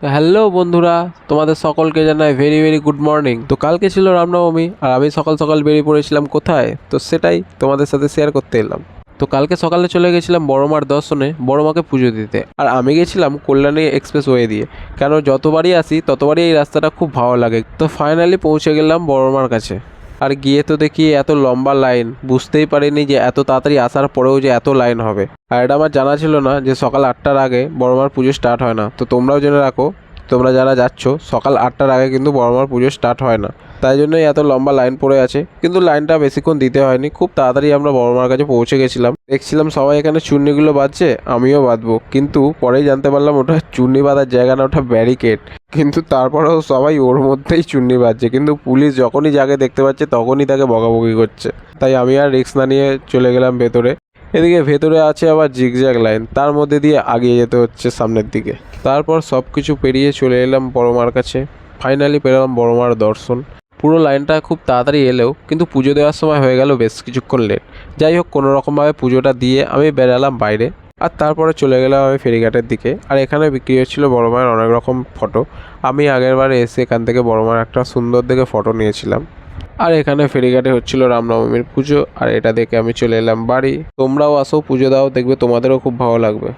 তো হ্যালো বন্ধুরা, তোমাদের সকলকে জানাই ভেরি ভেরি গুড মর্নিং। তো কালকে ছিল রামনবমী আর আমি সকাল সকাল বেরিয়ে পড়েছিলাম কোথায়, তো সেটাই তোমাদের সাথে শেয়ার করতে এলাম। তো কালকে সকালে চলে গেছিলাম বড়মার দর্শনে, বড়মাকে পুজো দিতে। আর আমি গেছিলাম কল্যাণী এক্সপ্রেস ওয়ে দিয়ে, কেন যতবারই আসি ততবারই এই রাস্তাটা খুব ভালো লাগে। তো ফাইনালি পৌঁছে গেলাম বড়মার কাছে। আর গিয়ে তো দেখি এত লম্বা লাইন, বুঝতেই পারিনি যে এত তাড়াতাড়ি আসার পরেও যে এত লাইন হবে। আর এটা আমার জানা ছিল না যে সকাল 8টার আগে বড়মার পুজো স্টার্ট হয় না। তো তোমরাও জেনে রাখো, তোমরা যারা যাচ্ছ, সকাল 8টার আগে কিন্তু বড়মার পুজো স্টার্ট হয় না। তাই জন্যই এত লম্বা লাইন পড়ে আছে, কিন্তু লাইনটা বেশিক্ষণ দিতে হয়নি, খুব তাড়াতাড়ি আমরা বড়মার কাছে পৌঁছে গেছিলাম। দেখছিলাম সবাই এখানে চূর্ণিগুলো বাজছে, আমিও বাঁধবো, কিন্তু পরেই জানতে পারলাম ওটা চূর্ণি বাঁধার জায়গা না, ওটা ব্যারিকেড। কিন্তু তারপরেও সবাই ওর মধ্যেই চূর্ণি বাজছে, কিন্তু পুলিশ যখনই যাকে দেখতে পাচ্ছে তখনই তাকে বকাবকি করছে। তাই আমি আর রিস্ক না নিয়ে চলে গেলাম ভেতরে। এদিকে ভেতরে আছে আবার জিগজ্যাগ লাইন, তার মধ্যে দিয়ে আগিয়ে যেতে হচ্ছে সামনের দিকে। তারপর সব কিছু পেরিয়ে চলে এলাম বড়মার কাছে। ফাইনালি পেলাম বড়মার দর্শন। পুরো লাইনটা খুব তাড়াতাড়ি এলেও কিন্তু পুজো দেওয়ার সময় হয়ে গেল বেশ কিছুক্ষণ লেট। যাই হোক, কোনো রকমভাবে পুজোটা দিয়ে আমি বেরালাম বাইরে। আর তারপরে চলে গেলাম আমি ফেরিঘাটের দিকে। আর এখানে বিক্রি হচ্ছিলো বড় মায়ের অনেক রকম ফটো। আমি আগের বারে এসে এখান থেকে বড় মায়ের একটা সুন্দর দেখে ফটো নিয়েছিলাম। আর এখানে ফেরিঘাটে হচ্ছিল রামনবমীর পুজো, আর এটা দেখে আমি চলে এলাম বাড়ি। তোমরাও আসো, পুজো দাও, দেখবে তোমাদেরও খুব ভালো লাগবে।